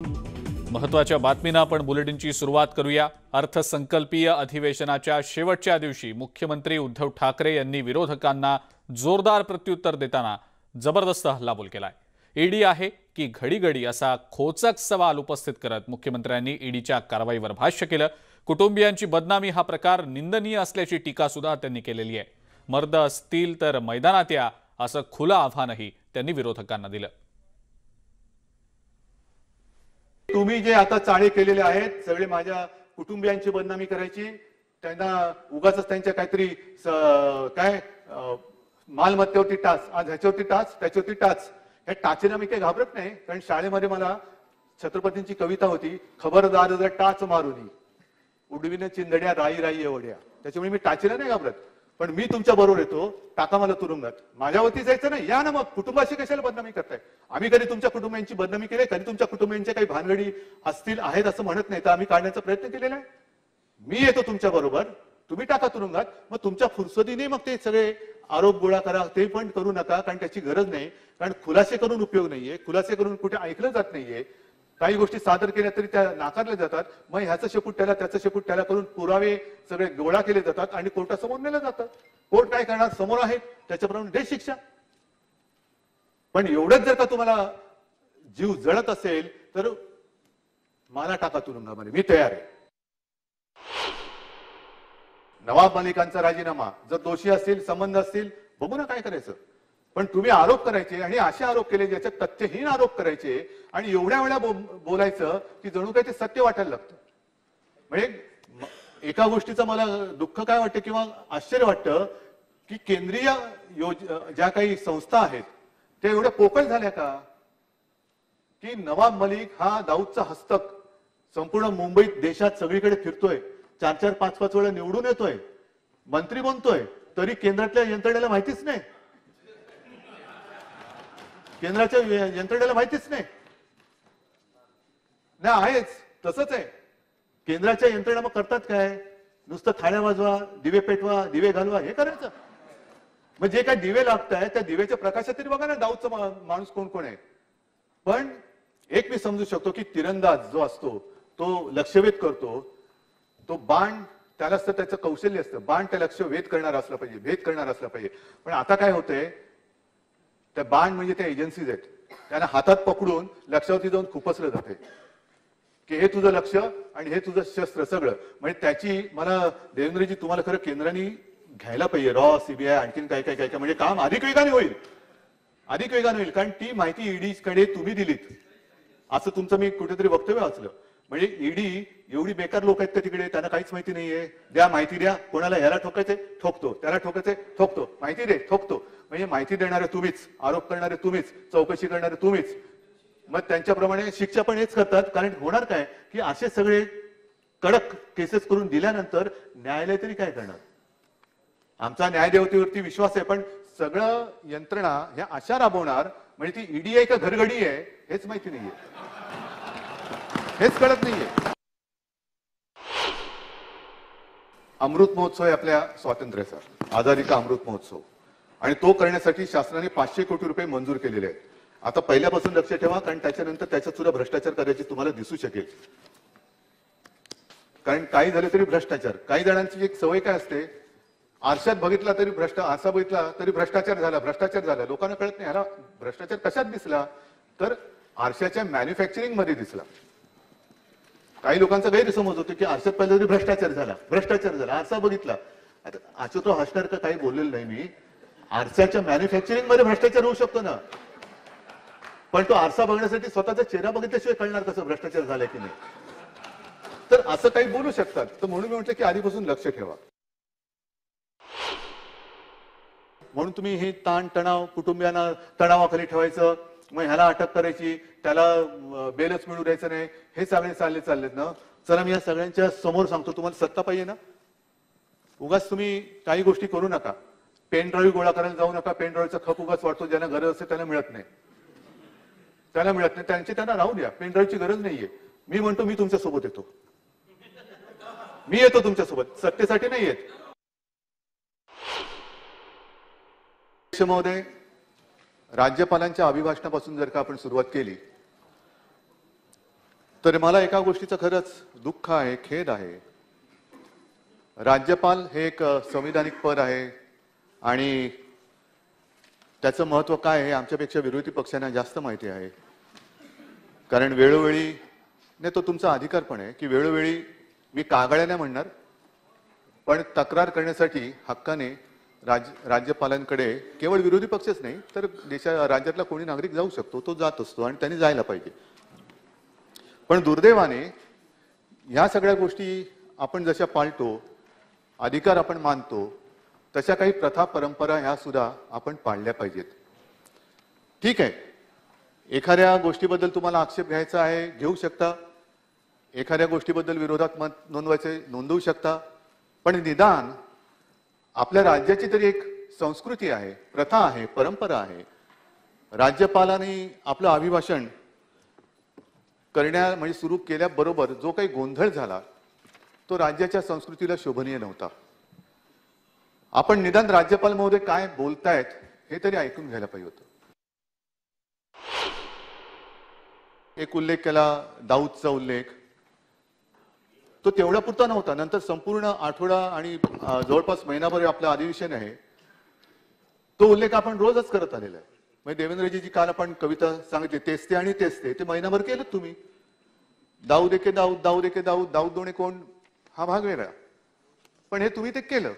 महत्त्वाच्या बातमीनं आपण बुलेटिनची सुरुवात करूया। अर्थसंकल्पीय अधिवेशनाच्या शेवटच्या दिवशी मुख्यमंत्री उद्धव ठाकरे यांनी विरोधकांना जोरदार प्रत्युत्तर देताना जबरदस्त हल्लाबोल केलाय। ईडी आहे की घडीघडी असा खोचक सवाल उपस्थित करत मुख्यमंत्र्यांनी ईडीच्या कारवाईवर भाष्य केलं। कुटुंबियांची बदनामी हा प्रकार निंदनीय असल्याची टीका सुद्धा त्यांनी केलेली आहे। मर्द असतील तर मैदानात या असं खुलं आव्हानही त्यांनी विरोधकांना दिलं। तुम्ही जे आता चाळे केलेले आहेत सगळे माझ्या कुटुंबियांची बदनामी करायची, त्यांना उगाच त्यांच्या काहीतरी काय मालमत्तेवरती टाच, आज ह्याच्यावरती टाच त्याच्यावरती टाच, ह्या टाचेला मी काही घाबरत नाही। कारण शाळेमध्ये मला छत्रपतींची कविता होती, खबरदार जर टाच मारुनी उडविने चिंधड्या राई राई एवढ्या, त्याच्यामुळे मी टाचेला नाही घाबरत। पण मी तुमच्या बरोबर येतो, टाका मला तुरुंगात, माझ्यावरती जायचं नाही, या ना मग कुटुंबाशी कशाला बदनामी करताय? आम्ही कधी तुमच्या कुटुंबियांची बदनामी केली? कधी तुमच्या कुटुंबियांच्या काही भानगडी असतील आहेत असं म्हणत नाही, तर आम्ही काढण्याचा प्रयत्न केलेला आहे। मी येतो तुमच्या बरोबर, तुम्ही टाका तुरुंगात, मग तुमच्या फुरसतीने मग ते सगळे आरोप गोळा करा, ते पण करू नका, कारण त्याची गरज नाही। कारण खुलासे करून उपयोग नाहीये, खुलासे करून कुठे ऐकलं जात नाहीये। काही गोष्टी सादर केल्या तरी त्या नाकारल्या जातात, मग ह्याचं शेपूट त्याला त्याचं शेपूट त्याला करून पुरावे सगळे गोळा केले जातात आणि कोर्टासमोर नेले जातात। कोर्ट काय करणार? समोर आहे त्याच्याप्रमाणे दे शिक्षा। पण एवढंच जर का तुम्हाला जीव जळत असेल तर मला टाका तुरुंगामध्ये, मी तयार आहे। नवाब मलिकांचा राजीनामा, जर दोषी असतील, संबंध असतील, बघू ना काय करायचं। पण तुम्ही आरोप करायचे आणि असे आरोप केले ज्याच्यात तथ्यहीन आरोप करायचे आणि एवढ्या वेळा बोलायचं की जणू काही ते सत्य वाटायला लागतं। म्हणजे एका गोष्टीचं मला दुःख काय वाटतं किंवा आश्चर्य वाटतं की केंद्रीय ज्या काही संस्था आहेत त्या एवढ्या पोकळ झाल्या का की नवाब मलिक हा दाऊदचा हस्तक संपूर्ण मुंबईत देशात सगळीकडे फिरतोय, 4-4, 5-5 वेळा निवडून येतोय, मंत्री बनतोय, तरी केंद्रातल्या यंत्रणेला माहितीच नाही, केंद्राच्या यंत्रणेला माहितीच नाही ना। आहेच तसंच आहे, केंद्राच्या यंत्रणा मग करतात काय? नुसतं थाळ्या वाजवा, दिवे पेटवा, दिवे घालवा, हे करायचं। मग जे काय दिवे लागताय त्या दिव्याच्या प्रकाशात तरी बघा ना दाऊदचा माणूस कोण कोण आहे। पण एक मी समजू शकतो की तिरंदाज जो असतो तो लक्ष्यवेध करतो, तो बाण त्याला असतं, त्याचं कौशल्य असतं, बाण त्या लक्ष वेध करणार असलं पाहिजे, भेद करणार असलं पाहिजे। पण आता काय होतंय, त्या बाण म्हणजे त्या एजन्सीज आहेत, त्यांना हातात पकडून लक्षावरती जाऊन खुपसलं जाते की हे तुझं लक्ष आणि हे तुझं शस्त्र सगळं। म्हणजे त्याची मला देवेंद्रजी तुम्हाला खरं केंद्राने घ्यायला पाहिजे, रॉ, सीबीआय, आणखीन काय काय काय काय, म्हणजे काम अधिक वेगाने होईल, अधिक वेगाने होईल। कारण ती माहिती ईडी कडे तुम्ही दिलीत असं तुमचं मी कुठेतरी वक्तव्य वाचलं। म्हणजे ईडी एवढी बेकार लोक आहेत का तिकडे, त्यांना काहीच माहिती नाहीये। द्या माहिती द्या, कोणाला ह्याला ठोकायचे ठोकतो, त्याला ठोकायचे ठोकतो, माहिती दे ठोकतो। म्हणजे माहिती देणारे तुम्हीच, आरोप करणारे तुम्हीच, चौकशी करणारे तुम्हीच, मग त्यांच्याप्रमाणे शिक्षा पण हेच करतात। कारण होणार काय की असे सगळे कडक केसेस करून दिल्यानंतर न्यायालय तरी काय करणार? आमचा न्यायदेवतेवरती विश्वास आहे, पण सगळं यंत्रणा ह्या अशा राबवणार, म्हणजे ती ईडी आहे का घरघडी आहे हेच माहिती नाहीये, हेच कळत नाहीये। अमृत महोत्सव आहे आपल्या स्वातंत्र्याचा, आझादी का अमृत महोत्सव, आणि तो करण्यासाठी शासनाने 500 कोटी रुपये मंजूर केलेले आहेत। आता पहिल्यापासून लक्ष ठेवा, कारण त्याच्यानंतर त्याच्यात सुद्धा भ्रष्टाचार करायची तुम्हाला दिसू शकेल। कारण काही झाले तरी भ्रष्टाचार, काही जणांची एक सवय काय असते, आरशात बघितला तरी आरसा बघितला तरी भ्रष्टाचार झाला, भ्रष्टाचार झाला। लोकांना कळत नाही ह्याला भ्रष्टाचार कशात दिसला, तर आरशाच्या मॅन्युफॅक्चरिंग मध्ये दिसला। काही लोकांचा गैरसमज होतो की आरशात पाहिलं तरी भ्रष्टाचार झाला, भ्रष्टाचार झाला, आरसा बघितला। आता अच्युतराव हसणार का काही बोललेलं नाही मी, आरशाच्या मॅन्युफॅक्चरिंग मध्ये भ्रष्टाचार होऊ शकतो ना, पण तो आरसा बघण्यासाठी स्वतःचा चेहरा बघितल्याशिवाय कळणार कसं भ्रष्टाचार झालाय की नाही? तर असं काही बोलू शकतात, तर म्हणून मी म्हटलं की आधीपासून लक्ष ठेवा। म्हणून तुम्ही हे ताण तणाव कुटुंबियांना तणावाखाली ठेवायचं, मग ह्याला अटक करायची, त्याला बेलच मिळू द्यायचं नाही, हे सगळे चाललेत ना। चला मी या सगळ्यांच्या समोर सांगतो, तुम्हाला सत्ता पाहिजे ना, उगाच तुम्ही काही गोष्टी करू नका। पेन ड्राईव्ह गोळा करायला जाऊ नका, पेन ड्राईव्हचा खप उगाच वाटतो, ज्यांना गरज असते त्यांना मिळत नाही, त्याला मिळत नाही, त्यांना राहू द्या, पेन ड्राईव्हची गरज नाहीये। मी म्हणतो मी तुमच्या सोबत येतो, मी येतो तुमच्यासोबत, सत्तेसाठी नाही येत। महोदय, राज्यपालांच्या अभिभाषणापासून जर का आपण सुरुवात केली तर मला एका गोष्टीचं खरंच दुःख आहे, खेद आहे. राज्यपाल हे एक संविधानिक पद आहे आणि त्याचं महत्त्व काय आहे आमच्यापेक्षा विरोधी पक्षांना जास्त माहिती आहे. कारण वेळोवेळी नाही, तो तुमचा अधिकार पण आहे की वेळोवेळी, मी कागाळ्या नाही म्हणणार, पण तक्रार करण्यासाठी हक्काने राज्यपालांकडे केवळ विरोधी पक्षच नाही तर राज्यातला कोणी नागरिक जाऊ शकतो, तो जात असतो आणि त्यांनी जायला पाहिजे. पण दुर्दैवाने ह्या सगळ्या गोष्टी आपण जशा पाळतो, अधिकार आपण मानतो, तशा काही प्रथा परंपरा ह्या सुद्धा आपण पाळल्या पाहिजेत. ठीक आहे, एखाद्या गोष्टीबद्दल तुम्हाला आक्षेप घ्यायचा आहे, घेऊ शकता. एखाद्या गोष्टीबद्दल विरोधात मत नोंदवू शकता. पण निदान आपल्या राज्याची तरी एक संस्कृती आहे, प्रथा आहे, परंपरा आहे. राज्यपालांनी आपलं अभिभाषण म्हणजे सुरू केल्याबरोबर जो काही गोंधळ झाला तो राज्याच्या संस्कृतीला शोभनीय नव्हता. आपण निदान राज्यपाल महोदय काय बोलतायत हे तरी ऐकून घ्यायला पाहिजे होतं. एक उल्लेख केला, दाऊदचा उल्लेख, तो तेवढा पुरता नव्हता. नंतर संपूर्ण आठवडा आणि जवळपास महिनाभर आपलं अधिवेशन आहे, तो उल्लेख आपण रोजच करत आलेला आहे. म्हणजे देवेंद्रजी जी काल आपण कविता सांगितली, तेच ते आणि तेच ते महिनाभर केलं तुम्ही. दाऊद एके दाऊद, दाऊद एके दाऊद, दाऊद दोणे कोण, हा भाग वेगळा, पण हे तुम्ही ते केलं.